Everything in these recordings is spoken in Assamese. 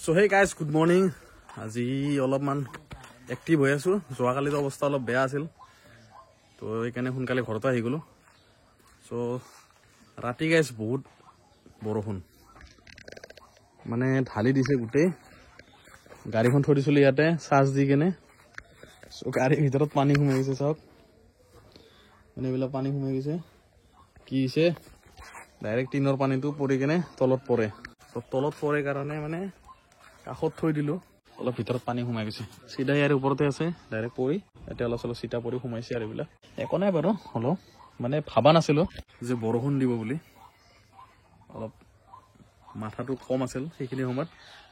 So hey guys, good morning. আজি অলপমান এক্টিভ হৈ আছো। যোৱাকালিৰ অৱস্থা অলপ বেয়া আছিল, তো এইকাৰণে সোনকালে ঘৰতে আহি গলো। সো ৰাতি গাইছ বহুত বৰষুণ, মানে ঢালি দিছে গোটেই। গাড়ীখন থৈ দিছিলো ইয়াতে চাৰ্জ দি কেনে। সো গাড়ীৰ ভিতৰত পানী সোমাই গৈছে, চাওক মানে এইবিলাক পানী সোমাই গৈছে। কি হৈছে, ডাইৰেক্ট টিনৰ পানীটো পৰি কেনে তলত পৰে। তো তলত পৰে কাৰণে মানে কাষত থৈ দিলো, অলপ ভিতৰত পানী সোমাই গৈছে। চিধা ইয়াৰ ওপৰতে আছে, ডাইৰেক্ট পৰি এতিয়া অলপ চলপ চিটা পৰি সোমাইছে। আৰু এইবিলাক একো নাই বাৰু, হ'লেও মানে ভাবা নাছিলো যে বৰষুণ দিব বুলি। অলপ মাথাটো কম আছিল সেইখিনি সময়ত,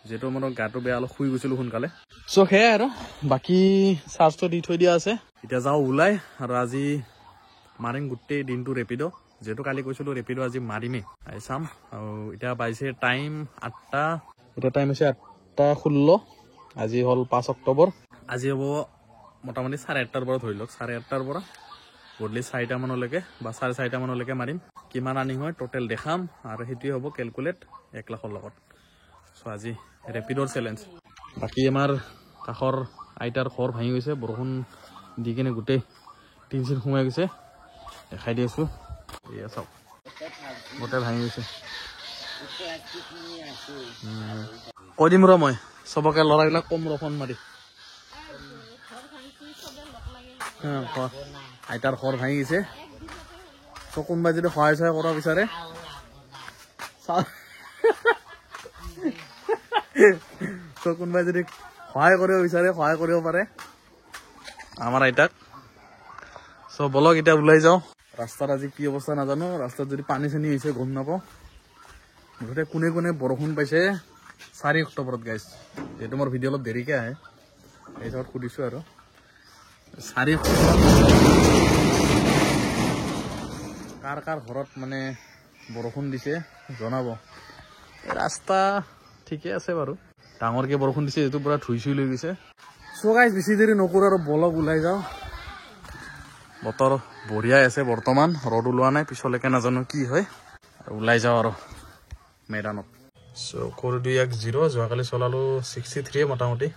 যিহেতু আমাৰ গাটো বেয়া, অলপ শুই গৈছিলো সোনকালে। চ' সেয়াই আৰু বাকী চাৰ্জটো দি থৈ দিয়া আছে। এতিয়া যাওঁ ওলাই, আৰু আজি মাৰিম গোটেই দিনটো ৰেপিড'। যিহেতু কালি কৈছিলো ৰেপিড' আজি মাৰিমেই, আহি চাম। আৰু এতিয়া পাইছে টাইম 8টা, এতিয়া টাইম হৈছে 8:16। আজি হ'ল 5 অক্টোবৰ। আজি হ'ব মোটামুটি 8:30 পৰা, ধৰি লওক 8:30 পৰা গধূলি 4টা মানলৈকে বা 4:30 মানলৈকে মাৰিম। কিমান আৰ্নিং হয় টোটেল দেখাম, আৰু সেইটোৱে হ'ব কেলকুলেট 1 লাখৰ লগত। চ' আজি ৰেপিডৰ চেলেঞ্জ। বাকী আমাৰ কাষৰ আইতাৰ ঘৰ ভাঙি গৈছে, বৰষুণ দি কেনে গোটেই টিন চিন সোমাই গৈছে। দেখাই দি আছো, এয়া চাওক গোটেই ভাঙি গৈছে। কৈ দিম ৰ মই চবকে, ল'ৰাবিলাক কম ৰ ফোন মাৰি। আইতাৰ ঘৰ ভাঙি গৈছে, চ' কোনোবাই যদি সহায় চহায় কৰিব বিচাৰে চ' কোনোবাই যদি সহায় কৰিব বিচাৰে সহায় কৰিব পাৰে আমাৰ আইতাক। চ' বলক এতিয়া ওলাই যাওঁ। ৰাস্তাত আজি কি অৱস্থা নাজানো, ৰাস্তাত যদি পানী চানী হৈছে গম নাপাওঁ। মুঠতে কোনে কোনে বৰষুণ পাইছে 4 অক্টোবৰত গাইছ, যিহেতু মোৰ ভিডিঅ' অলপ দেৰিকৈ আহে এই হিচাপত সুধিছোঁ। আৰু 4 অক্টোবৰত কাৰ কাৰ ঘৰত মানে বৰষুণ দিছে জনাব। ৰাস্তা ঠিকে আছে বাৰু, ডাঙৰকৈ বৰষুণ দিছে, যিটো পুৰা ধুই চুই লৈ গৈছে। চ' গাইছ বেছি দেৰি নকৰোঁ আৰু বলক ওলাই যাওঁ। বতৰ বঢ়িয়াই আছে বৰ্তমান, ৰ'দ ওলোৱা নাই, পিছলৈকে নাজানো কি হয়। আৰু ওলাই যাওঁ আৰু মেদানত। চ' কৰি দিওঁ 0। যোৱাকালি চলালো 63 মোটামুটি,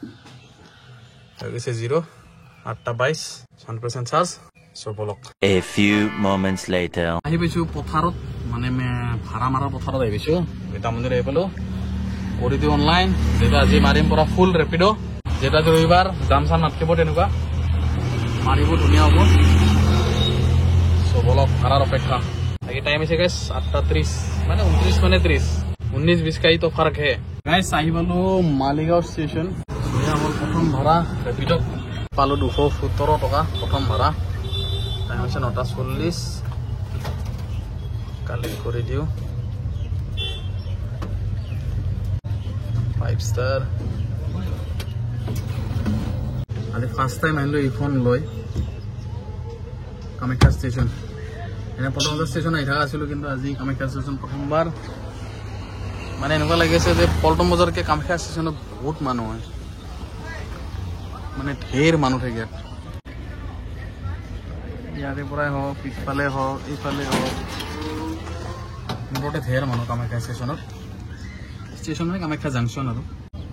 হৈ গৈছে 0। 8:22, 100% চাৰ্জ। চ' বলক। A few moments later. আহি পাইছোঁ পথাৰত, মানে ভাড়া মাৰা পথাৰত আহি পাইছোঁ। গীতা মন্দিৰ আহি পালোঁ, কৰি দিওঁ অনলাইন। যিহেতু আজি মাৰিম পুৰা ফুল ৰেপিড', যিহেতু আজি ৰবিবাৰ, জাম চাম নাথাকিব, তেনেকুৱা মাৰিব ধুনীয়া হ'ব। চ' বলক, ভাড়াৰ অপেক্ষা। বাকী টাইম হৈছে গাইছ 8:30, মানে 29 মানে 30, 19-20 का ही तो फर्क है गाइस। আহি পালো মালিগাঁও ষ্টেচন। এয়া হ'ল প্ৰথম ভাড়া ৰেপিড', পালো 217 টকা প্ৰথম ভাড়া। টাইম হৈছে 9:40, কালেক্ট কৰি দিওঁ 5 ষ্টাৰ। আজি ফাৰ্ষ্ট টাইম আহিলো এইখন লৈ কামাখ্যা ষ্টেচন। এনে প্ৰথমতে ষ্টেচন আহি থকা আছিলোঁ, কিন্তু আজি কামাখ্যা ষ্টেচন প্ৰথমবাৰ। মানে এনেকুৱা লাগিছে যে পল্টন বজাৰকে কামাখ্যা ষ্টেচনত বহুত মানুহ হয়, মানে ঢেৰ মানুহ থাকে ইয়াত। ইয়াৰে পৰাই হওক, পিছফালে হওক, এইফালে হওক, মুঠতে ঢেৰ মানুহ কামাখ্যা ষ্টেচনত। ষ্টেচন মানে কামাখ্যা জাংচন। আৰু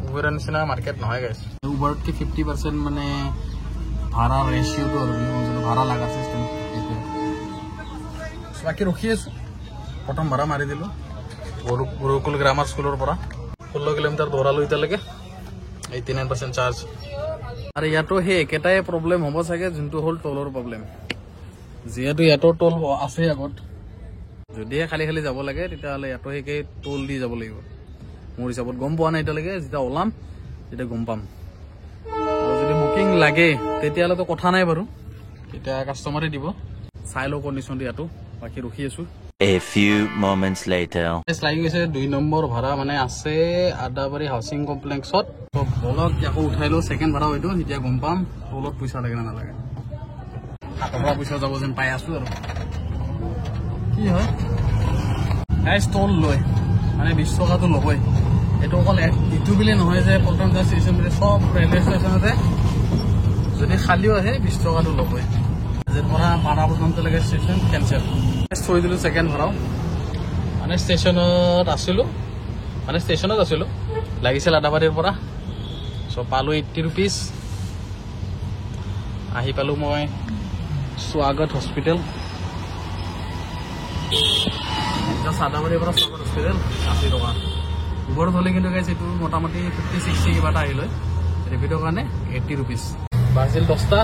উবেৰৰ নিচিনা মাৰ্কেট নহয় গাইছ। উবেৰতকৈ 50% মানে ভাড়া ৰেচিঅ'টো, আৰু ভাড়া লগা চিষ্টেম সেইটোৱে। বাকী ৰখি আছোঁ, প্ৰথম ভাড়া মাৰি দিলোঁ গুৰুকুল গ্ৰামাৰ স্কুলৰ পৰা। 16 কিলোমিটাৰ দৌৰালোঁ এতিয়ালৈকে, 89% চাৰ্জ। আৰু ইয়াতো সেই একেটাই প্ৰব্লেম হ'ব চাগে, যোনটো হ'ল টলৰ প্ৰব্লেম। যিহেতু ইয়াতো টল আছে আগত, যদিহে খালী খালী যাব লাগে তেতিয়াহ'লে ইয়াতো সেইকে টল দি যাব লাগিব। মোৰ হিচাপত গম পোৱা নাই এতিয়ালৈকে, যেতিয়া ওলাম তেতিয়া গম পাম। আৰু যদি বুকিং লাগে তেতিয়াহ'লেতো কথা নাই বাৰু, তেতিয়া কাষ্টমাৰে দিব। চাই লওঁ কণ্ডিশ্যনটো ইয়াতো। বাকী ৰখি আছোঁ। A few moments later. লাগি গৈছে 2 নম্বৰ ভাড়া, মানে আছে আদাবাৰী হাউচিং কমপ্লেক্সত। বলক আকৌ উঠাই লওঁ, ছেকেণ্ড ভাড়া হয়তো, এতিয়া গম পাম টলত পইচা লাগে নে নালাগে। হাতৰ পৰা পইচা যাব যেন পাই আছোঁ। আৰু কি হয় গাইছ, টল লয় মানে 20 টকাটো ল'বই। এইটো অকল ইটো বুলি নহয় যে পল্টন বজাৰ ষ্টেচন বুলি, চব ৰেলৱে ষ্টেচনতে যদি খালীও আহে 20 টকাটো ল'বই। আজিৰ পৰা 12 পৰ্যন্তলৈকে ষ্টেচন কেঞ্চেল। থৈ দিলোঁ ছেকেণ্ড ভাড়াও, মানে ষ্টেচনত আছিলোঁ লাগিছিল আদাবাৰীৰ পৰা চ' পালোঁ 80 rupees আহি পালোঁ মই স্বাগত হস্পিটেল আদাবাৰীৰ পৰা স্বাগত হস্পিটেল 80 টকা উবৰত হ'লে কিন্তু গাইছ এইটো মোটামুটি 50-60 কিবা এটা আহিলে ৰেপিডৰ কাৰণে 80 rupees বাজিল 10টা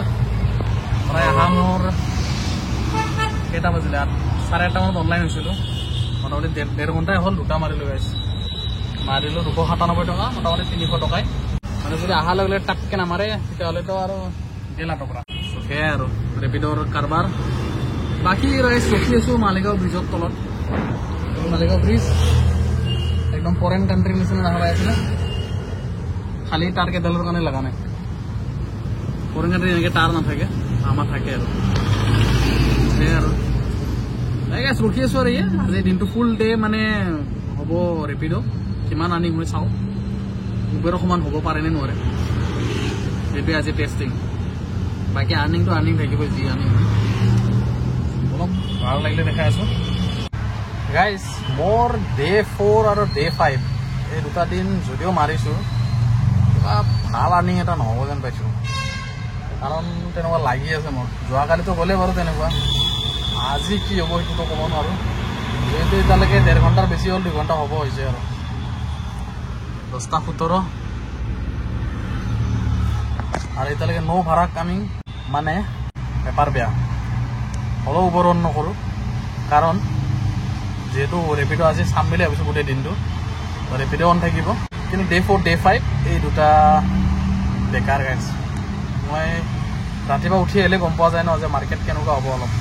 প্ৰায় আহা মোৰ কেইটা বাজিলে 8:30 মানত অনলাইন হৈছিলোঁ মোটামুটি 1.5 ঘণ্টাই হ'ল 2টা মাৰিলোঁ গাইছ মাৰিলোঁ 297 টকা মোটামুটি 300 টকাই মানে যদি অহাৰ লগে লগে টাককৈ নামাৰে তেতিয়াহ'লেতো আৰু গেলা টকা সেয়াই আৰু ৰেপিডৰ কাৰবাৰ বাকী ৰাইজ ৰখি আছোঁ মালিগাঁও ব্ৰিজৰ তলত মালিগাঁও ব্ৰিজ একদম ফৰেন কাণ্ট্ৰিৰ নিচিনা দেখা পাই আছিলে খালি তাৰ কেইডালৰ কাৰণে লগা নাই ফৰেন কাণ্ট্ৰি এনেকৈ তাৰ নাথাকে আমাৰ থাকে আৰু সেয়াই আৰু ৰখি আছোঁ আৰু আজি দিনটো ফুল ডে মানে হ'ব ৰেপিড' কিমান আৰ্নিং হৈ চাওঁ উবেৰৰ সমান হ'ব পাৰেনে নোৱাৰে সেইটোৱে আজি টেষ্টিং বাকী আৰ্নিংটো আৰ্নিং থাকিব যি আৰ্নিং অলপ ভাল লাগিলে দেখাই আছোঁ গাইজ মোৰ ডে 4 আৰু ডে 5 এই দুটা দিন যদিও মাৰিছোঁ কিবা ভাল আৰ্নিং এটা নহ'ব যেন পাইছোঁ কাৰণ তেনেকুৱা লাগি আছে মোৰ যোৱাকালিতো গ'লে বাৰু তেনেকুৱা আজি কি হ'ব সেইটোতো ক'ব নোৱাৰোঁ যিহেতু এতিয়ালৈকে 1.5 ঘণ্টাৰ বেছি হ'ল 2 ঘণ্টা হ'ব হৈছে আৰু 10:17 আৰু এতিয়ালৈকে নো ভাড়া কামিং মানে পেপাৰ বেয়া হ'লেও উবৰ অন নকৰোঁ কাৰণ যিহেতু ৰেপিড' আজি চাম বুলি ভাবিছোঁ গোটেই দিনটো ৰেপিড' অন থাকিব কিন্তু ডে 4 ডে 5 এই দুটা বেকাৰ গাইছ মই ৰাতিপুৱা উঠি আহিলে গম পোৱা যায় ন যে মাৰ্কেট কেনেকুৱা হ'ব অলপ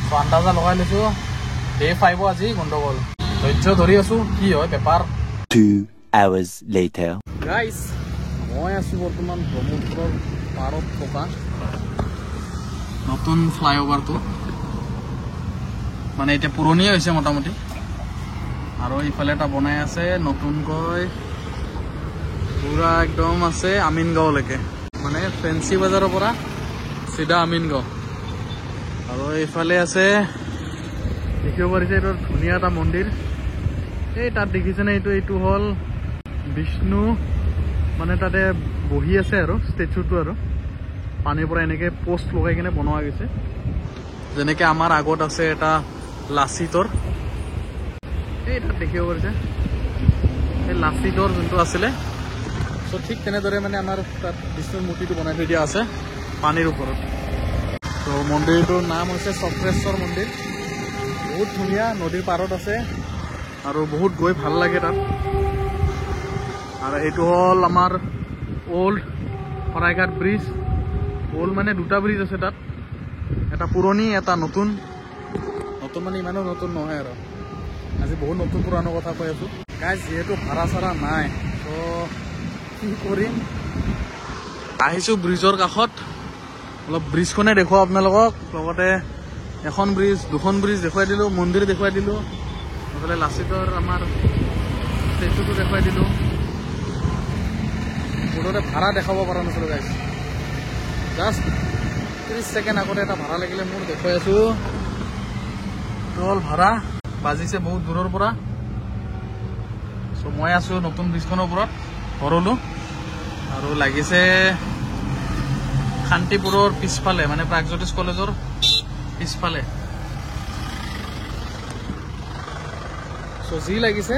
চ' আন্দাজা লগাই লৈছোঁ ডে 5 আজি গণ্ডগোল ধৈৰ্য ধৰি আছোঁ কি হয় পেপাৰ 2 hours later গাইছ মই আছোঁ বৰ্তমান ব্ৰহ্মপুত্ৰৰ পাৰত থকা নতুন ফ্লাইঅভাৰটো মানে এতিয়া পুৰণিয়ে হৈছে মোটামুটি আৰু ইফালে এটা বনাই আছে নতুনকৈ পুৰা একদম আছে আমিনগাঁওলৈকে মানে ফেঞ্চি বজাৰৰ পৰা চিধা আমিনগাঁও আৰু এইফালে আছে দেখিব পাৰিছে এইটো ধুনীয়া এটা মন্দিৰ এই তাত দেখিছেনে এইটো হ'ল বিষ্ণু মানে তাতে বহি আছে আৰু ষ্টেচুটো আৰু পানীৰ পৰা এনেকৈ পোষ্ট লগাই কিনে বনোৱা গৈছে যেনেকৈ আমাৰ আগত আছে এটা লাচিতৰ এই তাত দেখিব পাৰিছে এই লাচিতৰ যোনটো আছিলে চ' ঠিক তেনেদৰে মানে আমাৰ তাত বিষ্ণুৰ মূৰ্তিটো বনাই থৈ দিয়া আছে পানীৰ ওপৰত ত' মন্দিৰটোৰ নাম হৈছে চক্ৰেশ্বৰ মন্দিৰ বহুত ধুনীয়া নদীৰ পাৰত আছে আৰু বহুত গৈ ভাল লাগে তাত আৰু এইটো হ'ল আমাৰ অল্ড শৰাইঘাট ব্ৰিজ অল্ড মানে দুটা ব্ৰিজ আছে তাত এটা পুৰণি এটা নতুন মানে ইমানো নতুন নহয় আৰু আজি বহুত নতুন পুৰণি কথা কৈ আছোঁ গাইজ যিহেতু ভাড়া চাৰা নাই ত' কি কৰিম আহিছোঁ ব্ৰিজৰ কাষত অলপ ব্ৰিজখনে দেখুৱাওঁ আপোনালোকক লগতে এখন ব্ৰিজ দুখন ব্ৰিজ দেখুৱাই দিলোঁ মন্দিৰ দেখুৱাই দিলোঁ নহ'লে লাচিতৰ আমাৰ ষ্টেচুটো দেখুৱাই দিলোঁ মুঠতে ভাড়া দেখাব পৰা নাছিলোঁ গাইজ জাষ্ট 30 ছেকেণ্ড আগতে এটা ভাড়া লাগিলে মোৰ দেখুৱাই আছোঁ হ'ল ভাড়া বাজিছে বহুত দূৰৰ পৰা চ' মই আছোঁ নতুন ব্ৰিজখনৰ ওপৰত ভৰলো আৰু লাগিছে শান্তিপুৰৰ পিছফালে মানে প্ৰাগজ্যোতিষ কলেজৰ পিছফালে চ' যি লাগিছে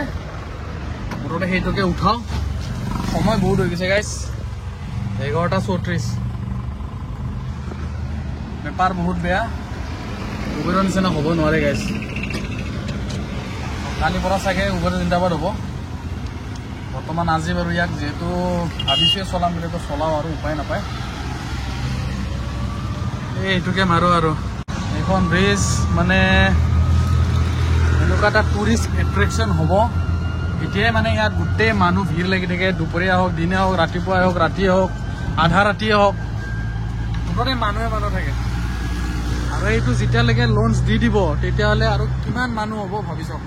মুঠতে সেইটোকে উঠাওঁ সময় বহুত হৈ গৈছে গাইজ 11:34 পেপাৰ বহুত বেয়া উবেৰৰ নিচিনা হ'ব নোৱাৰে গাইজ কালিৰ পৰা চাগে উবেৰ জিন্দাবাদ হ'ব বৰ্তমান আজি বাৰু ইয়াক যিহেতু ভাবিছোৱে চলাম বুলি তো চলাওঁ আৰু উপায় নাপায় এইটোকে মাৰোঁ আৰু এইখন ব্ৰিজ মানে এনেকুৱা এটা টুৰিষ্ট এট্ৰেকশ্যন হ'ব এতিয়াই মানে ইয়াত গোটেই মানুহ ভিৰ লাগি থাকে দুপৰীয়া হওক দিনে হওক ৰাতিপুৱাই হওক ৰাতিয়ে হওক আধা ৰাতিয়ে হওক গোটেই মানুহে থাকে আৰু এইটো যেতিয়ালৈকে লঞ্চ দি দিব তেতিয়াহ'লে আৰু কিমান মানুহ হ'ব ভাবি চাওক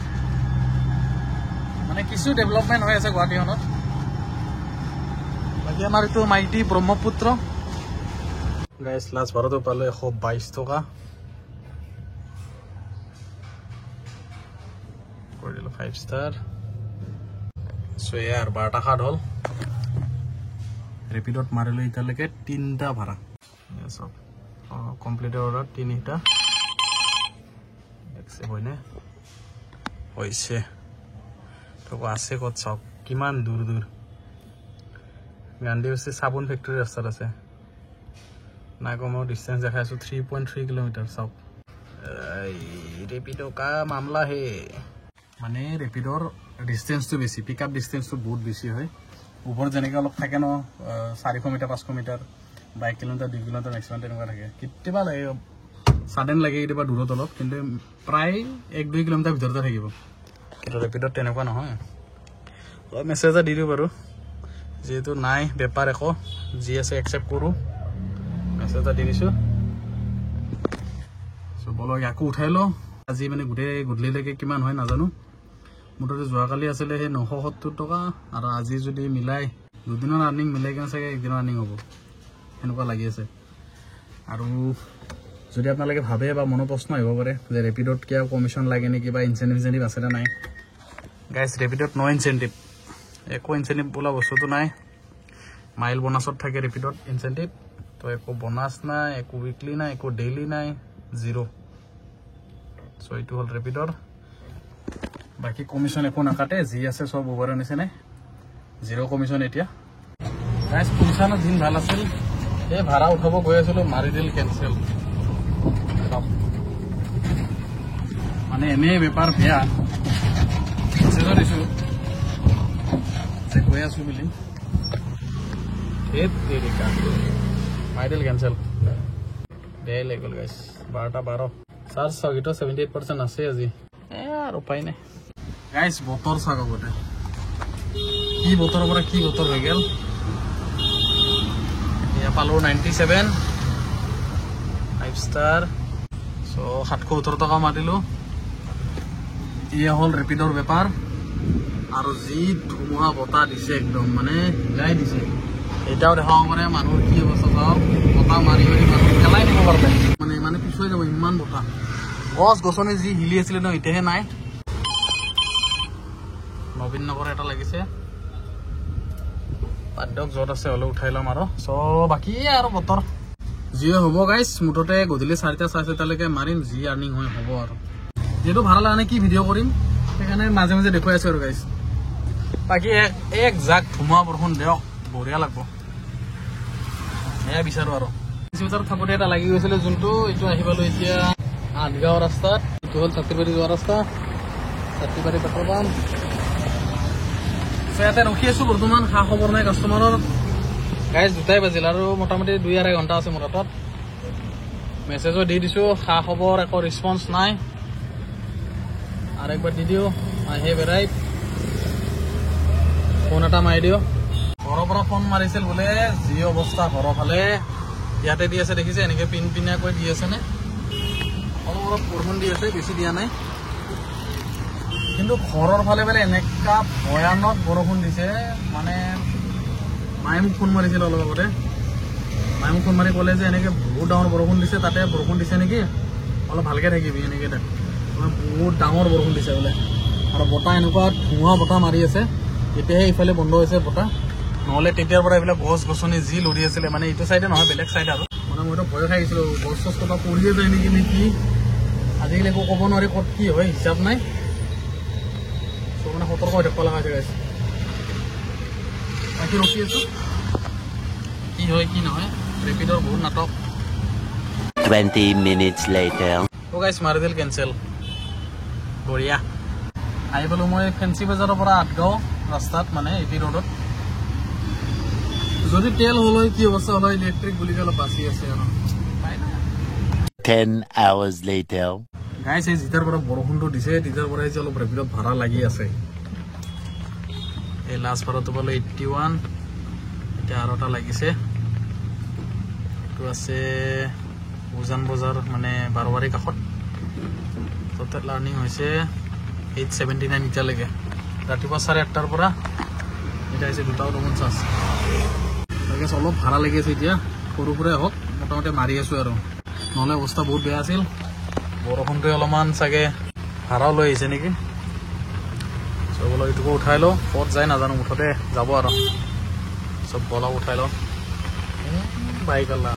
মানে কিছু ডেভেলপমেণ্ট হৈ আছে গুৱাহাটীখনত বাকী আমাৰ এইটো মাইটি ব্ৰহ্মপুত্ৰ গাইজ লাষ্ট ভাড়াটো পালে 122 টকা কৰি দিলোঁ 5 ষ্টাৰ চ' সো ইয়াৰ 12টা খাট হ'ল ৰেপিডত মাৰিলো এতিয়ালৈকে 3টা ভাড়া সব কমপ্লিট অৰ্ডাৰ 3টা দেখছে হয়নে হৈছে তো আছে ক'ত চাওক কিমান দূৰ দূৰ গান্ধী হৈছে চাবোন ফেক্টৰী ৰাস্তাত আছে না কমেও ডিষ্টেঞ্চ দেখাই আছো 3.3 কিলোমিটাৰ চাওক ৰেপিডো কা মামলা হে মানে ৰেপিডৰ ডিষ্টেঞ্চটো বেছি পিকআপ ডিষ্টেঞ্চটো বহুত বেছি হয় ওপৰত যেনেকৈ অলপ থাকে ন 400 metre 500 metre 1 kilometre 2 kilometre maximum তেনেকুৱা থাকে কেতিয়াবা লাগে সাডেন লাগে কেতিয়াবা দূৰত অলপ কিন্তু প্ৰায় 1-2 কিলোমিটাৰ ভিতৰতে থাকিব কিন্তু ৰেপিডত তেনেকুৱা নহয় অলপ মেছেজ এটা দি দিওঁ বাৰু যেহেতু নাই বেপাৰ একো যি আছে একচেপ্ট কৰোঁ মেছেজ এটা দি দিছোঁ চ' বলক ইয়াকো উঠাই লওঁ আজি মানে গোটেই গধূলিলৈকে কিমান হয় নাজানো মুঠতে যোৱাকালি আছিলে সেই 970 টকা আৰু আজি যদি মিলাই দুদিনৰ আৰ্নিং মিলাই কিনে চাগে একদিনৰ আৰ্নিং হ'ব সেনেকুৱা লাগি আছে আৰু যদি আপোনালোকে ভাবে বা মনৰ প্ৰশ্ন আহিব পাৰে যে ৰেপিডত কিয় কমিশ্যন লাগে নেকি বা ইনচেন্টিভ আছে নে নাই গাইজ ৰেপিডত নো ইনচেন্টিভ একো ইনচেন্টিভ বোলা বস্তুটো নাই মাইল বোনাছত থাকে ৰেপিডত ইনচেন্টিভ তো একো বোনাছ নাই একো উইকলি নাই একো ডেইলি নাই জিৰ' চ' এইটো হ'ল ৰেপিডৰ বাকি কমিশন একো নাকাটে যি আছে সব ওভাৰৰ নিচিনাই জিৰ' কমিশন এতিয়া গাইজ কমিশনৰ দিন ভাল আছিল এই ভাড়া উঠাব গৈ আছিলোঁ মাৰি দিল কেনচেল মানে এনেই বেপাৰ বেয়া মেছেজত দিছোঁ যে গৈ আছোঁ বুলি মাৰি দিল কেনচেল বেয়াই লাগি গ'ল গাইজ 12টা 12 চাৰ্জ চাগিটো 78% আছে আজি আৰু উপায় নাই গাইজ বতৰ চাওক আগতে কি বতৰৰ পৰা কি বতৰ হৈ গ'ল এয়া পালোঁ 97 5 ষ্টাৰ চ' 718 টকা মাৰিলোঁ এয়া হ'ল ৰেপিডৰ বেপাৰ আৰু যি ধুমুহা বতাহ দিছে একদম মানে হিলাই দিছে এতিয়াও দেখাব পাৰে মানুহৰ কি অৱস্থা চাওক বতাহ মাৰি মাৰি মানুহ পেলাই দিব পাৰে মানে পিছুৱাই যাব ইমান বতাহ গছ গছনি যি হিলি আছিলে ন এতিয়াহে নাই নবীন নগৰ এটা লাগিছে বাদ্যক য'ত আছে হ'লেও উঠাই ল'ম আৰু চ' বাকী আৰু বতৰ যিয়ে হ'ব গাইজ মুঠতে গধূলি 4টা 4:30লৈকে মাৰিম যি আৰ্নিং হয় হ'ব আৰু যিহেতু ভাড়া লাগে কি ভিডিঅ' কৰিম সেইকাৰণে মাজে মাজে দেখুৱাই আছোঁ আৰু গাইজ বাকী এক জাক ধুমুহা বৰষুণ দিয়ক বঢ়িয়া লাগব এয়া বিচাৰোঁ আৰু ভিতৰত থাকোঁতে এটা লাগি গৈছিলে যোনটো এইটো আহি পালোঁ এতিয়া 8 গাঁৱৰ ৰাস্তাত এইটো হ'ল ছাত্ৰীবাৰী যোৱা ৰাস্তা ছাত্ৰীবাৰী পেট্ৰল পাম্প ইয়াতে ৰখি আছোঁ বৰ্তমান খা খবৰ নাই কাষ্টমাৰৰ গাইজ 2টাই বাজিল আৰু মোটামুটি 2-2.5 ঘণ্টা আছে মোৰ হাতত মেছেজো দি দিছোঁ খা খবৰ একো ৰেছপন্স নাই আৰু একবাৰ দি দিওঁ আহে বেৰাই ফোন এটা মাৰি দিওঁ ঘৰৰ পৰা ফোন মাৰিছিল বোলে যি অৱস্থা ঘৰৰ ফালে ইয়াতে দি আছে দেখিছে এনেকৈ পিনিয়াকৈ দি আছে নে অলপ অলপ বৰষুণ দি আছে বেছি দিয়া নাই কিন্তু ঘৰৰ ফালে বোলে এনেকুৱা ভয়ানক বৰষুণ দিছে মানে মায়ে মোক ফোন মাৰিছিল অলপ আগতে মায়ে মোক ফোন মাৰি ক'লে যে এনেকৈ বহুত ডাঙৰ বৰষুণ দিছে তাতে বৰষুণ দিছে নেকি অলপ ভালকৈ থাকিবি এনেকৈ বহুত ডাঙৰ বৰষুণ দিছে বোলে আৰু বতাহ এনেকুৱা ধুমুহা বতাহ মাৰি আছে এতিয়াহে ইফালে বন্ধ হৈছে বতাহ নহ'লে তেতিয়াৰ পৰা এইবিলাক গছ গছনি যি লৰি আছিলে মানে এইটো চাইডে নহয় বেলেগ চাইড আৰু মানে মইতো ভয় খাই গৈছিলোঁ গছ চছ ক'ৰবাত পৰিয়ে যায় নেকি নেকি আজিকালি একো ক'ব নোৱাৰি ক'ত কি হয় হিচাপ নাই চ' মানে সতৰ্ক হৈ থাকিব লগা হৈছে গাইজ বাকী ৰখি আছোঁ কি হয় কি নহয় ৰেপিডৰ বহুত নাটক 20 minutes later ত' গাইজ মাৰি দিল কেনচেল বঢ়িয়া আহি পালোঁ মই ফেঞ্চি বজাৰৰ পৰা 8 গাঁও ৰাস্তাত মানে এপি ৰোডত যদি তেল হ'ল হয় কি অৱস্থা হ'ল হয় ইলেক্ট্ৰিক বুলি অলপ বাচি আছে আৰু 10 hours later গাইজ এই যেতিয়াৰ পৰা বৰষুণটো দিছে তেতিয়াৰ পৰা যে অলপ ৰেপিডত ভাড়া লাগি আছে এই লাষ্ট ভাড়াটো পালোঁ 81 এতিয়া আৰু এটা লাগিছে এইটো আছে উজান বজাৰ মানে বাৰবাৰী কাষত টোটেল আৰ্নিং হৈছে 879 এতিয়ালৈকে ৰাতিপুৱা 8:30 পৰা এটা হৈছে 2:49 গেছ অলপ ভাড়া লাগি আছে এতিয়া সৰু সুৰাই হওক মোটামুটি মাৰি আছোঁ আৰু নহ'লে অৱস্থা বহুত বেয়া আছিল বৰষুণটোৱে অলপমান চাগে ভাড়াও লৈ আহিছে নেকি চ' চ' বোলো এইটোকো উঠাই লওঁ, ক'ত যায় নাজানো, মুঠতে যাব আৰু চব বলক উঠাই লওঁ বাইক আল্লাহ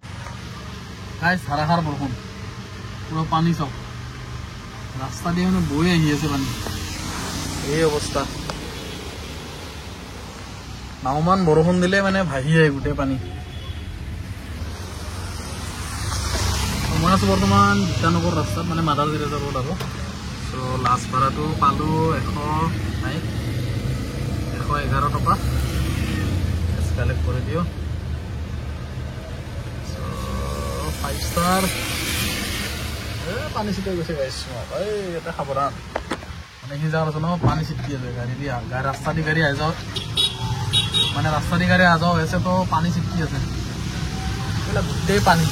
গাইছ। ধাৰাসাৰ বৰষুণ, পুৰা পানী চব ৰাস্তা দিয়ে মানে বৈ আহি আছে পানী, এই অৱস্থা। নাওমান বৰষুণ দিলে মানে ভাহি আহে গোটেই পানী। মই আছোঁ বৰ্তমান গীতানগৰ ৰাস্তাত, মানে মাদাৰ জিৰেজৰ ৰোড আৰু। চ' লাষ্ট ভাড়াটো পালোঁ 111 টকা। কালেক্ট কৰি দিওঁ। চ' 5 ষ্টাৰ। পানী ছিটাই গৈছে গাইছ, এই ইয়াতে সাৱধান, মানে সেই জাগাত আছে ন পানী ছিটকি আছে গাড়ী দি ৰাস্তা দি গাড়ী আহি যাওঁ, মানে ৰাস্তা দি গাড়ী আহ যাওঁ হৈছে তো পানী ছিটকি আছে, এইবিলাক গোটেই পানী।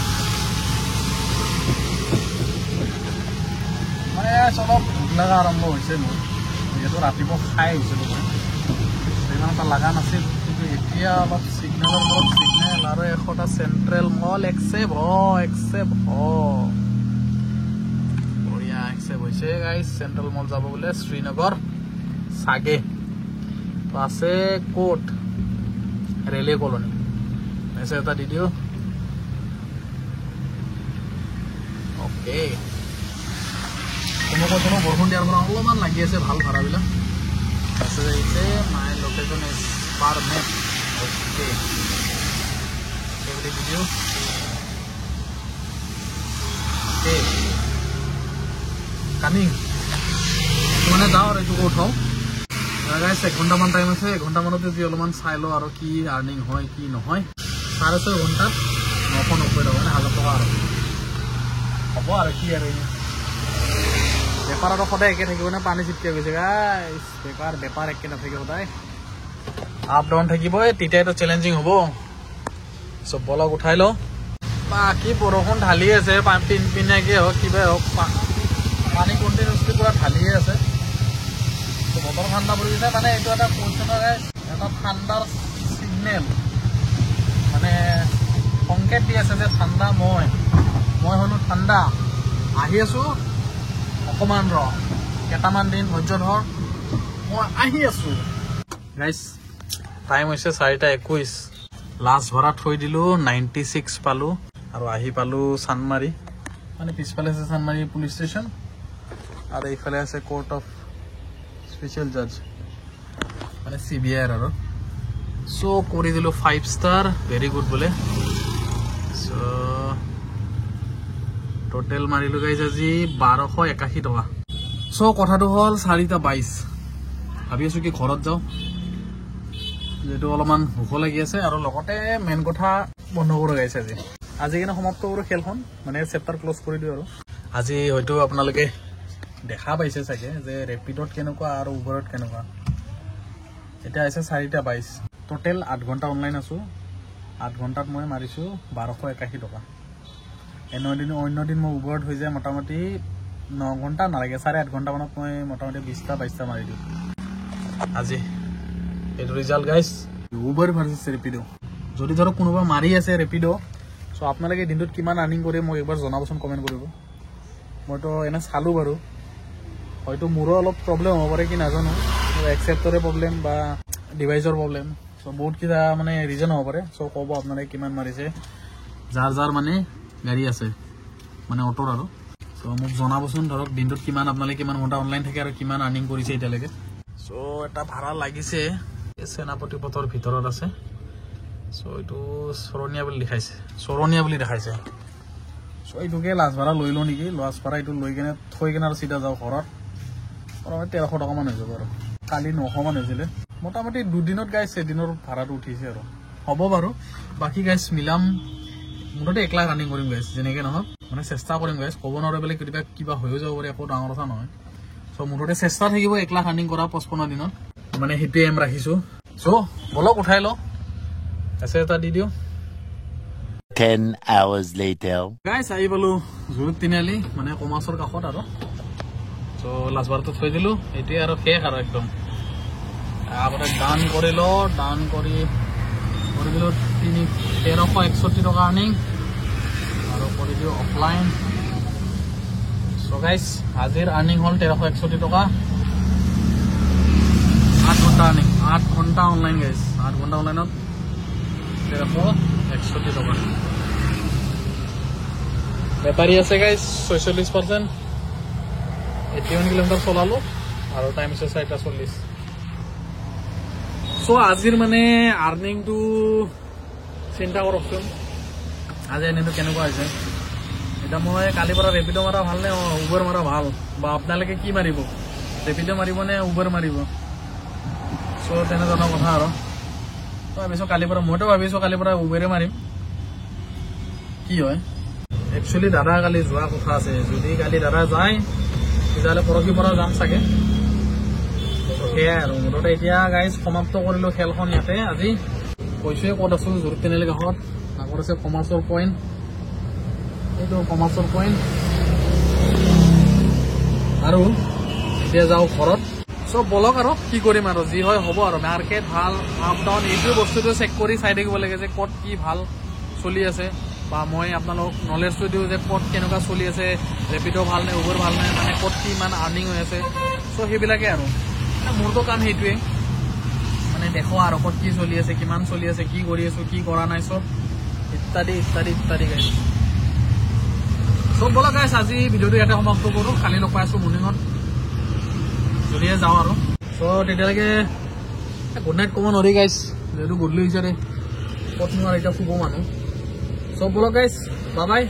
মানে অলপ ভোক লগা আৰম্ভ হৈছে মোৰ, যিহেতু ৰাতিপুৱা খাই আহিছিলোঁ, ইমান এটা লগা নাছিল, কিন্তু এতিয়া অলপ চিগনেলৰ ওপৰত চিগনেল আৰু 100টা চেণ্ট্ৰেল মল একচেপ্ট বঢ়িয়া একচেপ্ট হৈছে গাইজ। চেণ্ট্ৰেল মল যাব বোলে শ্ৰীনগৰ চাগে, তো আছে ক'ত ৰেলৱে কলনী, মেছেজ এটা দি দিওঁ। অ'কে, কোনো কোনো বৰষুণ দিয়াৰ পৰা অলপমান লাগি আছে ভাল ভাড়াবিলাক। মেছেজ আহিছে মাই লোকেশ্যন ইজ পাৰ map. Okay, video' okay coming, মানে যাওঁ আৰু এইটোকো উঠাওঁ গাইছ। 1 ঘণ্টামান টাইম আছে, 1 ঘণ্টামানতে যদি অলপমান চাই লওঁ আৰু কি আৰ্নিং হয় কি নহয়। 6.5 ঘণ্টাত 990 টকা, মানে 1000 টকা আৰু হ'ব আৰু কি আৰু। বেপাৰ আৰু সদায় একে থাকিব নে, পানী ছিটকি গৈছে গাইছ। বেপাৰ একে নাথাকে সদায়, আপ ডাউন থাকিবই, তেতিয়াইতো চেলেঞ্জিং হ'ব। চব বলক উঠাই লওঁ। বাকী বৰষুণ ঢালি আছে, পিনপিনাকে হওক কিবাই হওক, পানী কণ্টিনিউচলি পুৰা ঢালিয়ে আছে। বতৰ ঠাণ্ডা পৰি গৈছে, মানে এইটো এটা কৈছে এটা ঠাণ্ডাৰ চিগনেল, মানে সংকেত দি আছে যে ঠাণ্ডা মই হ'লোঁ ঠাণ্ডা, আহি আছোঁ অকণমান ৰ, কেইটামান দিন ধৈৰ্য ধৰ, মই আহি আছোঁ গাইছ। টাইম হৈছে 4:21। লাষ্ট ভাড়া থৈ দিলোঁ 96 পালোঁ, আৰু আহি পালোঁ চানমাৰী, মানে পিছফালে আছে চানমাৰী পুলিচ ষ্টেচন, আৰু এইফালে আছে কোৰ্ট অফ স্পেচিয়েল জাজ, মানে CBI আৰু। চ' কৰি দিলোঁ 5 ষ্টাৰ, ভেৰি গুড বোলে। চ' টোটেল মাৰিলোঁ গাইজ আজি 1281 টকা। চ' কথাটো হ'ল 4:22, ভাবি আছোঁ কি ঘৰত যাওঁ, যিহেতু অলপমান ভোক লাগি আছে, আৰু লগতে মেইন কথা বন্ধ কৰি গাইছে আজি কিনে সমাপ্ত কৰোঁ খেলখন, মানে চেপ্টাৰ ক্লজ কৰি দিওঁ আৰু। আজি হয়তো আপোনালোকে দেখা পাইছে চাগে যে ৰেপিডত কেনেকুৱা আৰু উবেৰত কেনেকুৱা। এতিয়া হৈছে 4:22, টোটেল 8 ঘণ্টা অনলাইন আছোঁ, 8 ঘণ্টাত মই মাৰিছোঁ 1281 টকা। অন্য দিন মই উবেৰত হৈ যায় মোটামুটি 9 ঘণ্টা নালাগে, 8.5 ঘণ্টামানত মই মোটামুটি 20টা-22টা মাৰি দিওঁ। আজি এইটো ৰিজাল্ট গাইছ, উবেৰ ভাৰ্চেছ ৰেপিড'। যদি ধৰক কোনোবা মাৰি আছে ৰেপিড', চ' আপোনালোকে দিনটোত কিমান আৰ্নিং কৰে মোক একবাৰ জনাবচোন, কমেণ্ট কৰিব। মইতো এনে চালোঁ বাৰু, হয়তো মোৰো অলপ প্ৰব্লেম হ'ব পাৰে কি নাজানো, মোৰ একচেপ্টৰে প্ৰব্লেম বা ডিভাইচৰ প্ৰব্লেম, চ' বহুত কিবা মানে ৰিজন হ'ব পাৰে। চ' ক'ব আপোনালোকে কিমান মাৰিছে, যাৰ মানে গাড়ী আছে, মানে অ'টোৰ আৰু। চ' মোক জনাবচোন, ধৰক দিনটোত আপোনালোকে কিমান ঘণ্টা অনলাইন থাকে আৰু কিমান আৰ্নিং কৰিছে এতিয়ালৈকে। চ' এটা ভাড়া লাগিছে, সেনাপতি পথৰ ভিতৰত আছে। চ' এইটো চৰণীয়া বুলি দেখাইছে। চ' এইটোকে লাষ্ট ভাড়া লৈ লওঁ নেকি, লাষ্ট ভাড়া এইটো লৈ কিনে থৈ কিনে আৰু চিধা যাওঁ ঘৰত। মোটামুটি 1300 টকামান হৈ যাব আৰু, কালি 900মান হৈছিলে। মোটামুটি 2 দিনত গাইছ এদিনৰ ভাড়াটো উঠিছে আৰু, হ'ব বাৰু। বাকী গাইছ মিলাম, মুঠতে 1 লাখ ৰানিং কৰিম গাইছ, যেনেকৈ নহওক, মানে চেষ্টা কৰিম গাইছ, ক'ব নোৱাৰে বোলে কেতিয়াবা কিবা হৈও যাব পাৰে, একো ডাঙৰ কথা নহয়। চ' মুঠতে চেষ্টা থাকিব 1 লাখ ৰানিং কৰা 55 দিনত, মানে সেইটোৱে এম ৰাখিছোঁ। চ' বলক উঠাই লওঁ, মেছেজ এটা দি দিওঁ। 10 hours later. গাইছ আহি পালোঁ জুৰুড তিনিআলি, মানে কমাৰ্চৰ কাষত আৰু। চ' লাষ্ট বাৰটো থৈ দিলোঁ, এইটোৱে আৰু শেষ আৰু একদম। আগতে ডান কৰিলোঁ, ডান কৰি দিলোঁ 1361 টকা আৰ্নিং, আৰু কৰি দিওঁ অফলাইন। চ' গাইছ আজিৰ আৰ্নিং হ'ল 1361 টকা। ঘণ্টা আৰ্নিং 8 ঘণ্টা অনলাইন গাইজ 8 ঘণ্টা অনলাইনত 1361 টকা বেপাৰী আছে গাইজ 46% 81 কিলোমিটাৰ চলালো আৰু টাইম আছে 4:40 চ' আজিৰ মানে আৰ্নিংটো চিন্তা কৰকচোন আজি এনেটো কেনেকুৱা হৈছে এটা মই কালিৰ পৰা ৰেপিডো মাৰা ভাল নে উবেৰ মাৰা ভাল বা আপোনালোকে কি মাৰিব ৰেপিডো মাৰিব নে উবেৰ মাৰিব চ' তেনেধৰণৰ কথা আৰু তো ভাবিছোঁ কালিৰ পৰা মইতো ভাবিছোঁ কালিৰ পৰা উবেৰে মাৰিম কি হয় একচুৱেলি দাদা কালি যোৱা কথা আছে যদি কালি দাদা যায় তেতিয়াহ'লে পৰহি পৰা যাম চাগে সেয়াই আৰু মুঠতে এতিয়া গাইজ সমাপ্ত কৰিলোঁ খেলখন ইয়াতে আজি কৈছোৱে ক'ত আছোঁ জোৰ তিনিআলি কাষত আগত আছে কমাৰ্চৰ পইণ্ট এইটো কমাৰ্চৰ পইণ্ট আৰু এতিয়া যাওঁ ঘৰত চব বলক আৰু কি কৰিম আৰু যি হয় হ'ব আৰু মাৰ্কেট ভাল আপ ডাউন এইটো বস্তুটো চেক কৰি চাই থাকিব লাগে যে ক'ত কি ভাল চলি আছে বা মই আপোনালোকক নলেজটো দিওঁ যে ক'ত কেনেকুৱা চলি আছে ৰেপিডো ভাল নে উবেৰ ভাল নে মানে ক'ত কি ইমান আৰ্নিং হৈ আছে চ' সেইবিলাকে আৰু মোৰতো কাম সেইটোৱে মানে দেখুৱা আৰু ক'ত কি চলি আছে কিমান চলি আছে কি কৰি আছোঁ কি কৰা নাই চব ইত্যাদি ইত্যাদি ইত্যাদি গাইজ চব ব'লা গাইজ আজি ভিডিঅ'টো ইয়াতে সমাপ্ত কৰোঁ কালি লগ পাই আছোঁ মৰ্ণিঙত যদিহে যাওঁ আৰু চ' তেতিয়ালৈকে গুড নাইট ক'ব নোৱাৰি গাইজ যিহেতু গধূলি হৈছে ক'তনো আৰু এতিয়া শুব মানুহ চব ব'লা গাইজ বাই বাই